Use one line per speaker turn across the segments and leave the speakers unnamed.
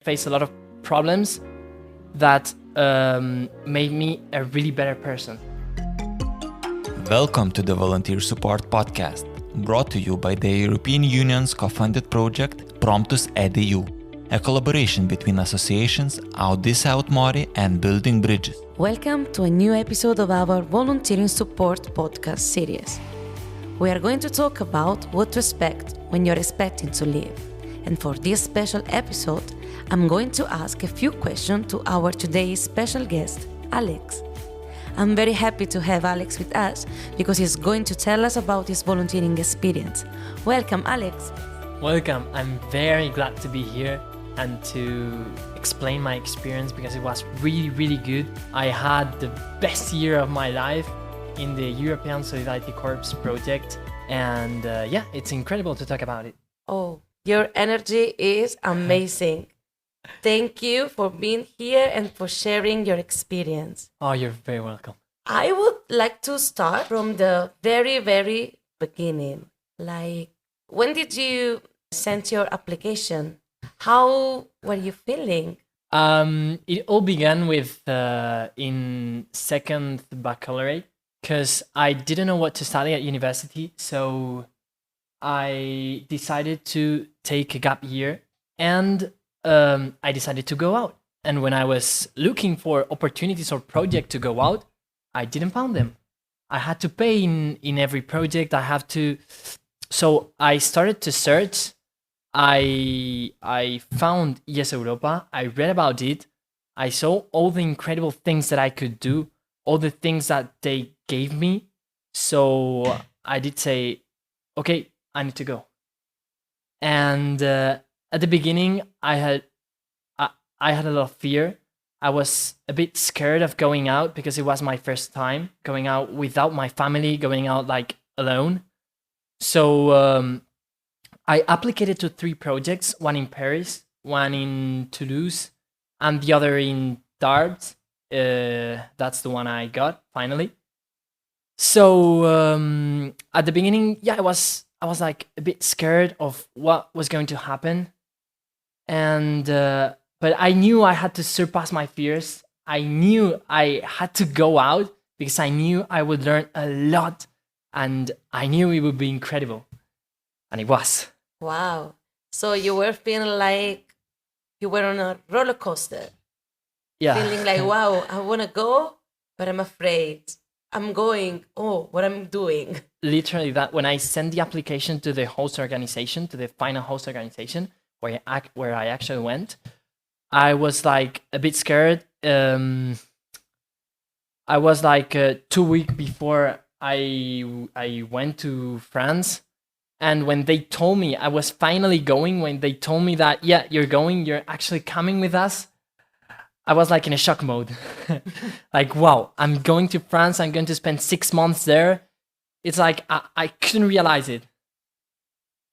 faced a lot of problems that made me a really better person.
Welcome to the Volunteer Support Podcast, brought to you by the European Union's co-funded project Promptus EDU, a collaboration between associations Audis Aut Mori and Building Bridges.
Welcome to a new episode of our Volunteering Support Podcast series. We are going to talk about what to expect when you're expecting to leave. And for this special episode, I'm going to ask a few questions to our today's special guest, Alex. I'm very happy to have Alex with us because he's going to tell us about his volunteering experience. Welcome, Alex.
Welcome. I'm very glad to be here and to explain my experience because it was really, really good. I had the best year of my life in the European Solidarity Corps project. And it's incredible to talk about it.
Oh, your energy is amazing. Thank you for being here and for sharing your experience.
Oh, you're very welcome.
I would like to start from the very, very beginning. Like, when did you send your application? How were you feeling?
It all began with in second baccalaureate because I didn't know what to study at university. So I decided to take a gap year and I decided to go out. And when I was looking for opportunities or project to go out, I didn't find them. I had to pay in every project. So I started to search. I found Yes Europa. I read about it. I saw all the incredible things that I could do, all the things that they gave me. So I did say, okay, I need to go. And at the beginning, I had a lot of fear. I was a bit scared of going out because it was my first time going out without my family, going out like alone. So I applied to 3 projects, one in Paris, one in Toulouse, and the other in Tarbes. That's the one I got finally. So at the beginning, I was like a bit scared of what was going to happen. And but I knew I had to surpass my fears. I knew I had to go out because I knew I would learn a lot and I knew it would be incredible. And it was.
Wow. So you were feeling like you were on a roller coaster.
Yeah.
Feeling like, wow, I want to go, but I'm afraid. I'm going, what I'm doing.
Literally that, when I sent the application to the host organization, to the final host organization, where I actually went, I was like a bit scared. I was like 2 weeks before I went to France. And when they told me I was finally going, when they told me that, yeah, you're going, you're actually coming with us, I was like in a shock mode. Like, wow, I'm going to France. I'm going to spend 6 months there. It's like, I couldn't realize it.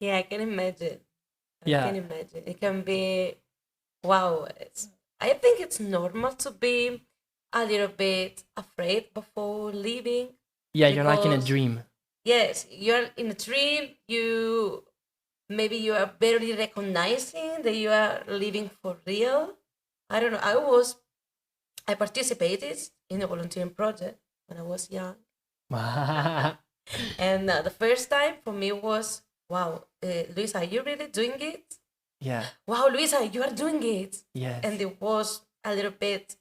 Yeah, I can imagine. I
Yeah.
can imagine. It can be, wow. I think it's normal to be a little bit afraid before leaving.
Yeah, you're like in a
Because-
dream.
Yes, you're in a dream. Maybe you are barely recognizing that you are living for real. I don't know. I participated in a volunteering project when I was young. And the first time for me was, wow, Luisa, are you really doing it?
Yeah.
Wow, Luisa, you are doing it.
Yes.
And it was a little bit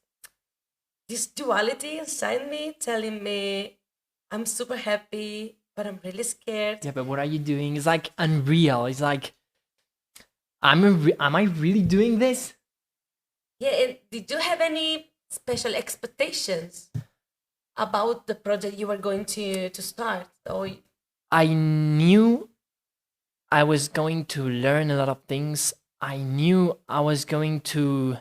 this duality inside me telling me, I'm super happy, but I'm really scared.
Yeah, but what are you doing? It's like unreal. It's like, am I really doing this?
Yeah, and did you have any special expectations about the project you were going to start? Or
I knew I was going to learn a lot of things. I knew I was going to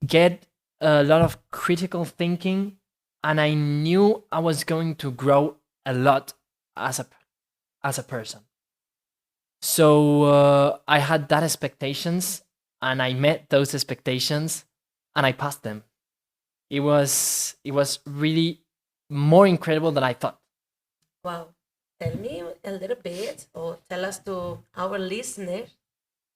get a lot of critical thinking, and I knew I was going to grow a lot as a person. So I had that expectations, and I met those expectations, and I passed them. It was really more incredible than I thought.
wow, tell me a little bit, or tell us to our listeners,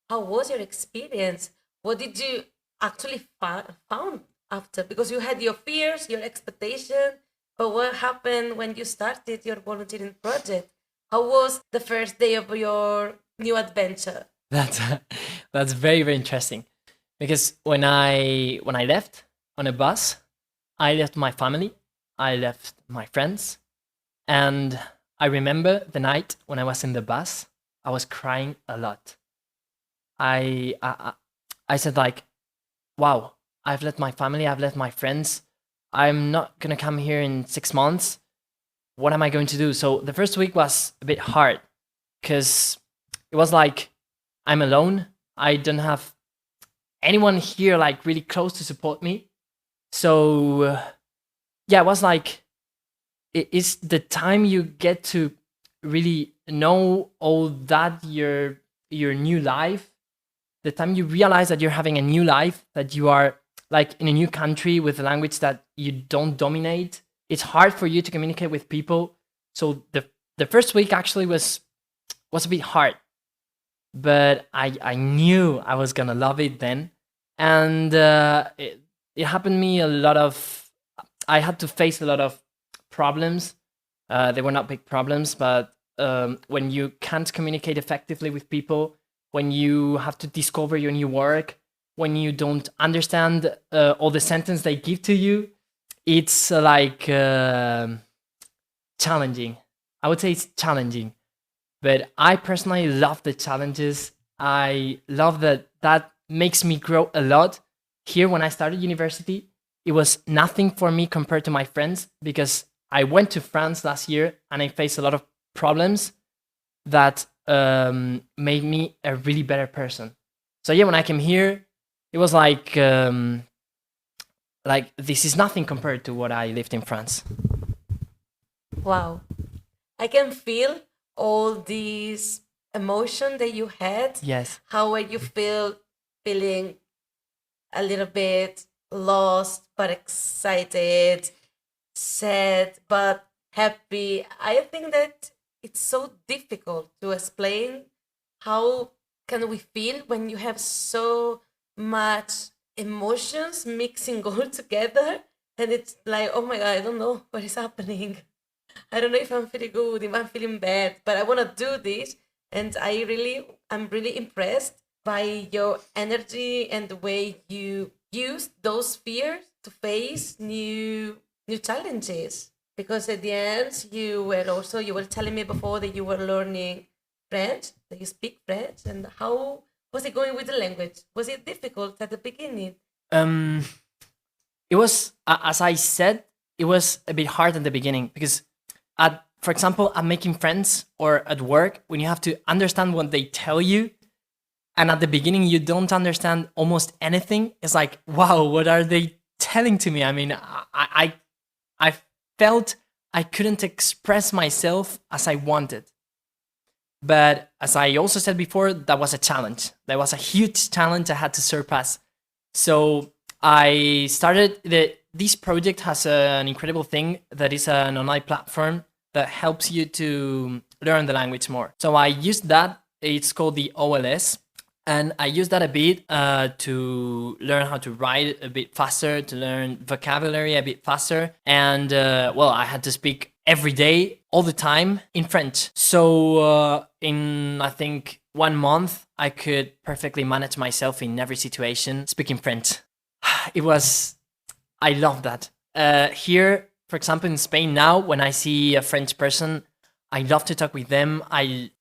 how was your experience what did you actually found after? Because you had your fears, your expectation, but what happened when you started your volunteering project? How was the first day of your new adventure?
That's that's very, very interesting, because when I left on a bus, I left my family, I left my friends, and I remember the night when I was in the bus, I was crying a lot. I said like, wow, I've left my family, I've left my friends. I'm not gonna come here in 6 months. What am I going to do? So the first week was a bit hard because it was like I'm alone. I don't have anyone here like really close to support me. So yeah, it was like it's the time you get to really know all that your new life, the time you realize that you're having a new life, that you are like in a new country with a language that you don't dominate. It's hard for you to communicate with people. So the first week actually was a bit hard, but I knew I was gonna love it then, and it happened me a lot of. I had to face a lot of problems. They were not big problems, but when you can't communicate effectively with people, when you have to discover your new work, when you don't understand all the sentence they give to you, it's like challenging. I would say it's challenging, but I personally love the challenges. I love that makes me grow a lot. Here, when I started university, it was nothing for me compared to my friends because I went to France last year and I faced a lot of problems that made me a really better person. So yeah, when I came here, it was like this is nothing compared to what I lived in France.
Wow. I can feel all these emotion that you had.
Yes.
How were you feeling a little bit lost but excited, sad but happy? I think that it's so difficult to explain how can we feel when you have so much emotions mixing all together, and it's like, oh my god, I don't know what is happening. I don't know if I'm feeling good, if I'm feeling bad, but I want to do this. And I'm really impressed by your energy and the way you use those fears to face new challenges. Because at the end, you were telling me before that you were learning French, that you speak French, and how was it going with the language? Was it difficult at the beginning?
It was, as I said, it was a bit hard at the beginning because, for example, at making friends or at work, when you have to understand what they tell you, and at the beginning you don't understand almost anything, it's like, wow, what are they telling to me? I mean, I felt I couldn't express myself as I wanted. But as I also said before, that was a challenge. That was a huge challenge I had to surpass. So I started this project has an incredible thing that is an online platform that helps you to learn the language more. So I used that. It's called the OLS. And I used that a bit to learn how to write a bit faster, to learn vocabulary a bit faster. And I had to speak every day, all the time in French. So in, I think, 1 month, I could perfectly manage myself in every situation speaking French. I love that. Here, for example, in Spain now, when I see a French person, I love to talk with them.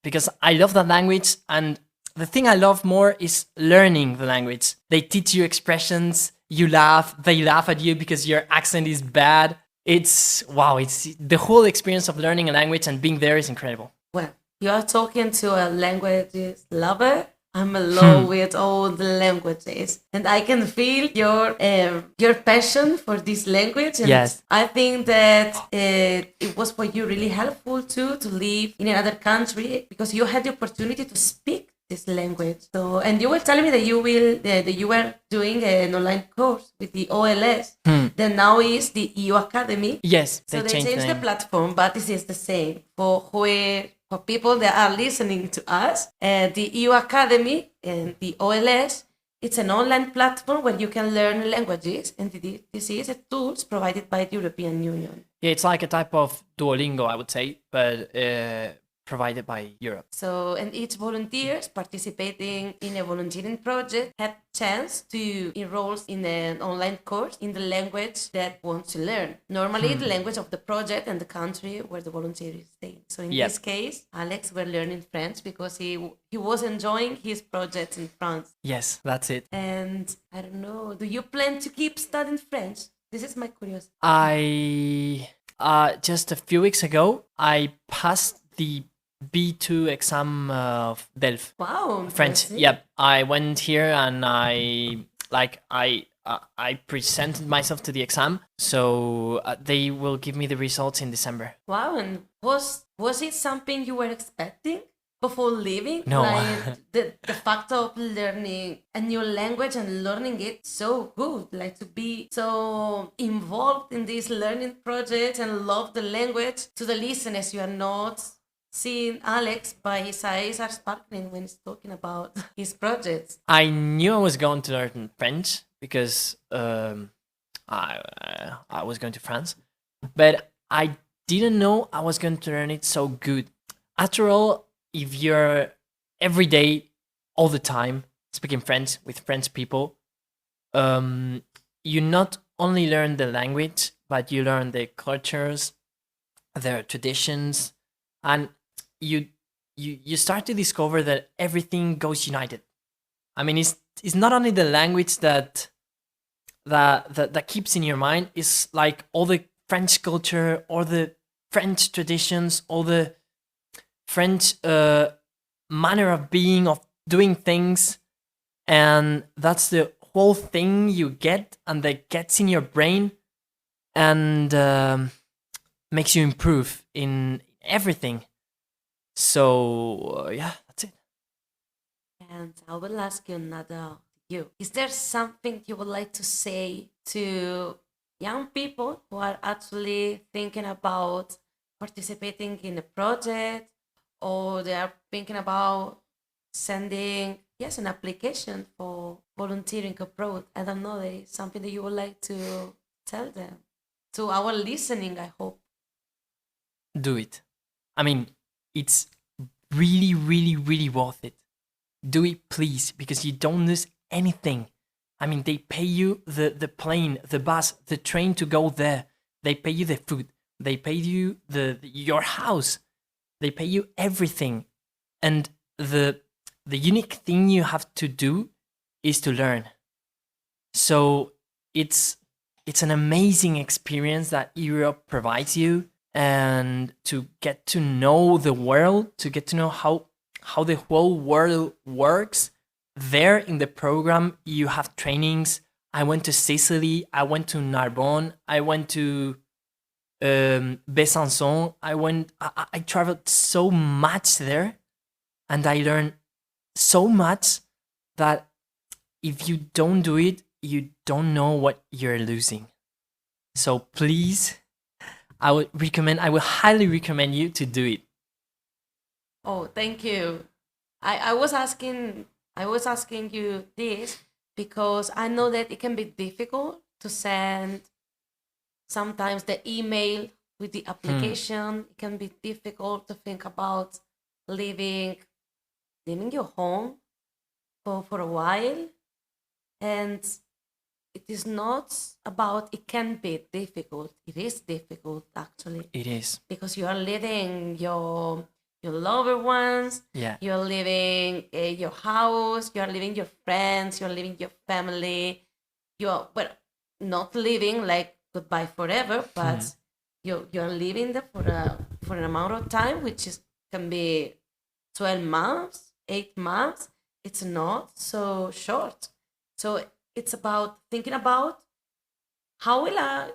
Because I love that language, and the thing I love more is learning the language. They teach you expressions, you laugh, they laugh at you because your accent is bad. It's the whole experience of learning a language and being there is incredible.
Well, you're talking to a languages lover. I'm alone with all the languages, and I can feel your passion for this language. And
yes,
I think that it was for you really helpful too to live in another country because you had the opportunity to speak this language. So, and you were telling me that you were doing an online course with the OLS. That now is the EU Academy.
Yes,
so they changed the platform, but this is the same for people that are listening to us. The EU Academy and the OLS It's an online platform where you can learn languages, and this is a tools provided by the European Union.
Yeah, it's like a type of Duolingo, I would say, but provided by Europe.
So, and each volunteers participating in a volunteering project had chance to enroll in an online course in the language that wants to learn. Normally, the language of the project and the country where the volunteer is staying. So, in this case, Alex were learning French because he was enjoying his project in France.
Yes, that's it.
And I don't know, do you plan to keep studying French? This is my curiosity.
I just a few weeks ago, I passed the B2 exam of DELF.
Wow,
French.
impressive.
Yep. I went here and I presented myself to the exam. So they will give me the results in December.
Wow, and was it something you were expecting before leaving?
No.
Like the fact of learning a new language and learning it so good, like to be so involved in this learning project and love the language. To the listeners, you are not seeing Alex, but his eyes are sparkling when he's talking about his projects.
I knew I was going to learn French because I was going to France, but I didn't know I was going to learn it so good. After all, if you're every day, all the time speaking French with French people, you not only learn the language, but you learn their cultures, their traditions, and you start to discover that everything goes united. I mean, it's not only the language that keeps in your mind. It's like all the French culture, all the French traditions, all the French manner of being, of doing things, and that's the whole thing you get, and that gets in your brain, and makes you improve in everything. So yeah, that's it.
And I will ask you another you. Is there something you would like to say to young people who are actually thinking about participating in a project, or they are thinking about sending an application for volunteering abroad? I don't know, there is something that you would like to tell them, to our listening, I hope.
Do it. I mean, it's really, really, really worth it. Do it, please, because you don't lose anything. I mean, they pay you the plane, the bus, the train to go there. They pay you the food. They pay you your house. They pay you everything. And the unique thing you have to do is to learn. So it's an amazing experience that Europe provides you, and to get to know the world, to get to know how the whole world works. There in the program, you have trainings. I went to Sicily. I went to Narbonne. I went to Besançon. I traveled so much there, and I learned so much that if you don't do it, you don't know what you're losing. So please, I would highly recommend you to do it.
Oh, thank you. I was asking you this because I know that it can be difficult to send sometimes the email with the application. It can be difficult to think about leaving your home for a while. And it is not about, it can be difficult. It is difficult, actually.
It is.
Because you are leaving your loved ones.
Yeah.
You're leaving your house. You're leaving your friends. You're leaving your family. You're, well, not leaving like goodbye forever, but you're leaving there for an amount of time, which can be 12 months, 8 months. It's not so short. So it's about thinking about how will I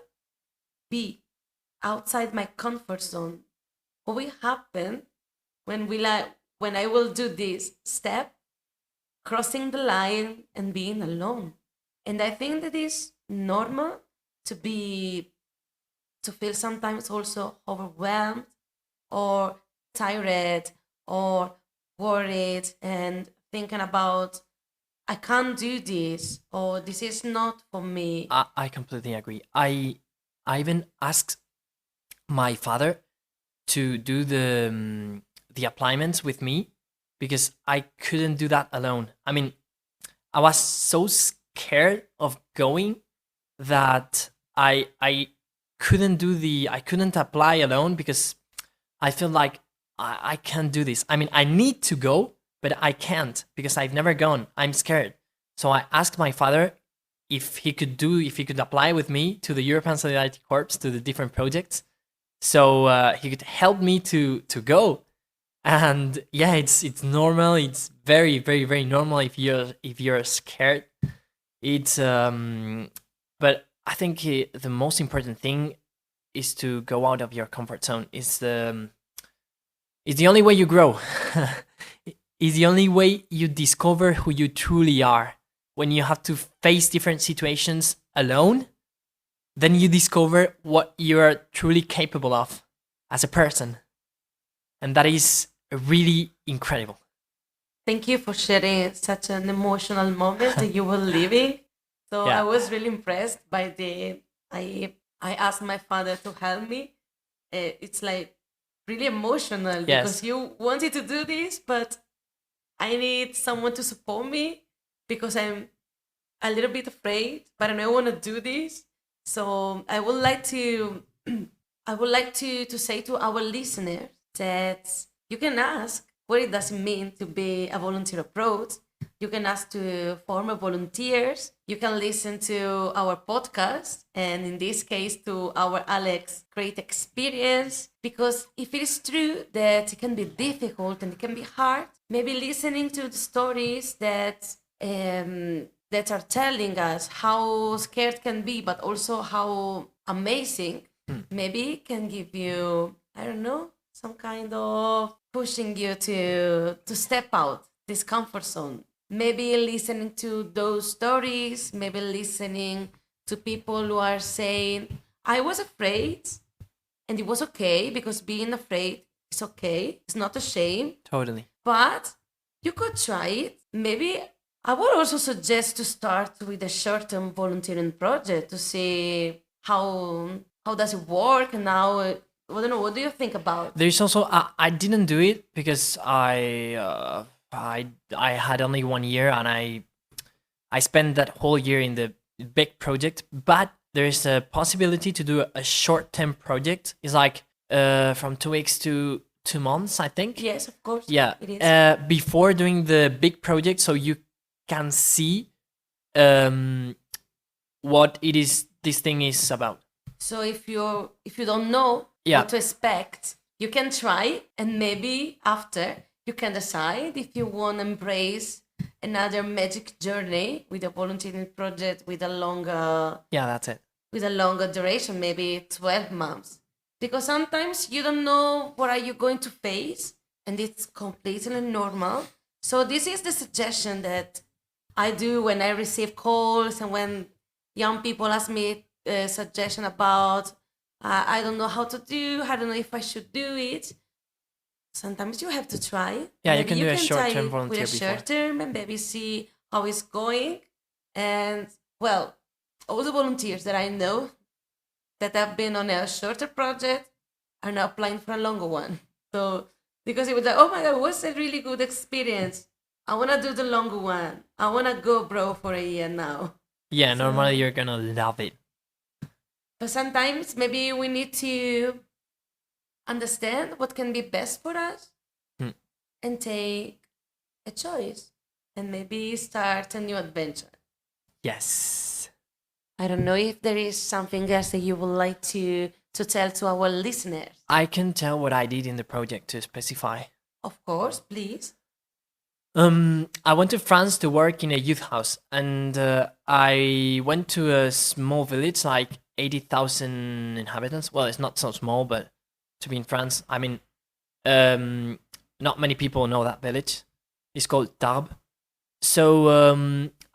be outside my comfort zone? What will happen when I will do this step, crossing the line and being alone? And I think that is normal to feel sometimes also overwhelmed or tired or worried and thinking about I can't do this, or this is not for me.
I completely agree. I even asked my father to do the appliance with me because I couldn't do that alone. I mean, I was so scared of going that I I couldn't apply alone because I feel like I can't do this. I mean, I need to go, but I can't because I've never gone. I'm scared. So I asked my father if he could apply with me to the European Solidarity Corps to the different projects, so he could help me to go. And yeah, it's normal. It's very normal if you're scared. It's but I think the most important thing is to go out of your comfort zone. It's the only way you grow. It's the only way you discover who you truly are. When you have to face different situations alone, then you discover what you are truly capable of as a person. And that is really incredible.
Thank you for sharing such an emotional moment that you were living. So I
Yeah.
was really impressed by the. I asked my father to help me. It's like really emotional because
Yes.
you wanted to do this, but I need someone to support me because I'm a little bit afraid, but I know I want to do this. So I would like to I would like to say to our listeners that you can ask what it does mean to be a volunteer approach. You can ask to former volunteers. You can listen to our podcast, and in this case, to our Alex great experience. Because if it is true that it can be difficult and it can be hard, maybe listening to the stories that are telling us how scared can be, but also how amazing, maybe can give you, I don't know, some kind of pushing you to step out this comfort zone. Maybe listening to those stories, maybe listening to people who are saying, I was afraid and it was okay because being afraid is okay. It's not a shame,
Totally.
but you could try it. Maybe I would also suggest to start with a short-term volunteering project to see how does it work and how. I don't know. What do you think about?
There's also I didn't do it because I had only 1 year and I spent that whole year in the big project. But there's a possibility to do a short term project. It's like from 2 weeks to 2 months, I think.
Yes, of course.
Yeah.
It is.
Before doing the big project, so you can see um, what it is. This thing is about.
So if you don't know
Yeah.
what to expect, you can try, and maybe after you can decide if you want to embrace another magic journey with a volunteering project with a longer
Yeah, that's it.
duration, maybe 12 months. Because sometimes you don't know what are you going to face, and it's completely normal. So this is the suggestion that I do when I receive calls and when young people ask me a suggestion about I don't know how to do, I don't know if I should do it. Sometimes you have to try.
Yeah, you
Maybe
can do a
try
short-term
it
volunteer
with a
before.
short term and maybe see how it's going. And well, all the volunteers that I know that have been on a shorter project are now applying for a longer one. So because it was like, oh my god, it was a really good experience. I want to do the longer one. I want to go bro for a year now.
Yeah,
So-
normally you're gonna love it.
But sometimes maybe we need to understand what can be best for us
Hmm.
and take a choice and maybe start a new adventure.
Yes.
I don't know if there is something else that you would like to tell to our listeners.
I can tell what I did in the project to specify.
Of course, please.
I went to France to work in a youth house, and I went to a small village, like 80,000 inhabitants. Well, it's not so small, but to be in France, I mean, not many people know that village. It's called Tarbes. So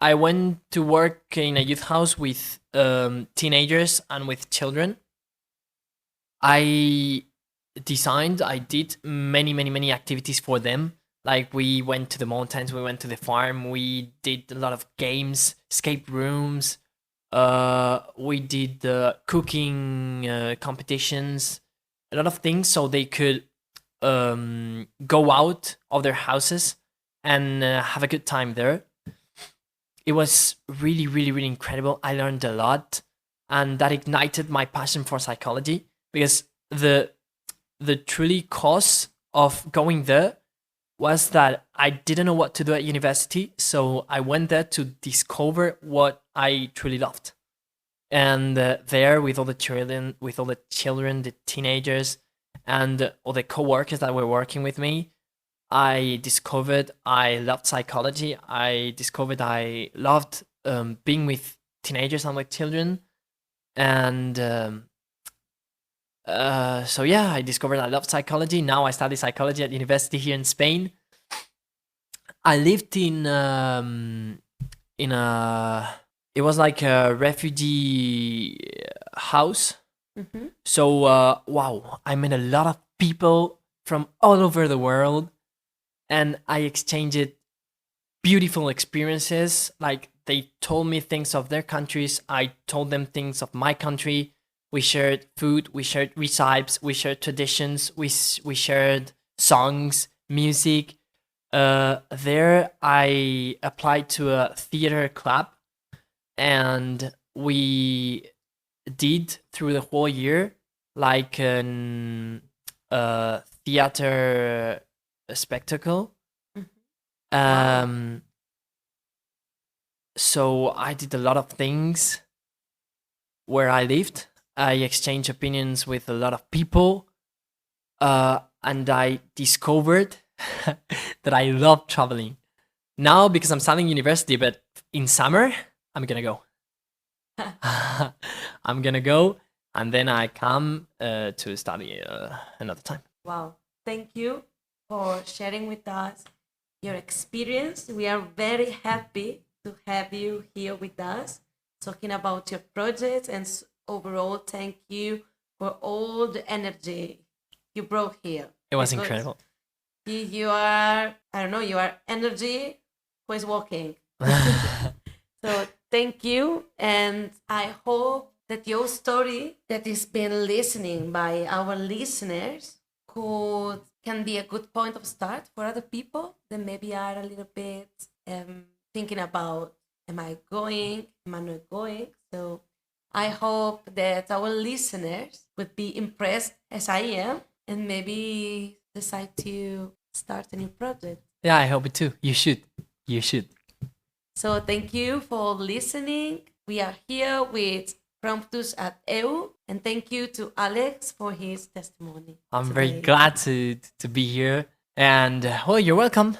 I went to work in a youth house with teenagers and with children. I did many activities for them. Like we went to the mountains, we went to the farm, we did a lot of games, escape rooms. We did cooking competitions, a lot of things, so they could go out of their houses and have a good time there. It was really, really, really incredible. I learned a lot, and that ignited my passion for psychology, because the truly cause of going there was that I didn't know what to do at university, so I went there to discover what I truly loved. And there, with all the children, the teenagers, and all the coworkers that were working with me, I discovered I loved psychology. I discovered I loved being with teenagers and with children, and so yeah, I discovered I loved psychology. Now I study psychology at university here in Spain. I lived in a, it was like a refugee house. So wow, I met a lot of people from all over the world, and I exchanged beautiful experiences. Like they told me things of their countries, I told them things of my country. We shared food, we shared recipes, we shared traditions, we shared songs, music. There I applied to a theater club, and we did through the whole year like an theater spectacle. So I did a lot of things where I lived. I exchanged opinions with a lot of people, and I discovered that I love traveling. Now, because I'm studying university, but in summer, I'm gonna go. I'm gonna go, and then I come to study another time.
Wow. Thank you for sharing with us your experience. We are very happy to have you here with us, talking about your projects, and overall, thank you for all the energy you brought here.
It was
Because
incredible.
you are, I don't know, you are energy who is walking. So thank you, and I hope that your story that is being listening by our listeners can be a good point of start for other people that maybe are a little bit thinking about, am I going, am I not going? So I hope that our listeners would be impressed as I am, and maybe decide to start a new project.
Yeah, I hope it too. You should. You should.
So thank you for listening. We are here with Promptus at EU, and thank you to Alex for his testimony.
I'm
today.
very glad to be here, and well, you're welcome.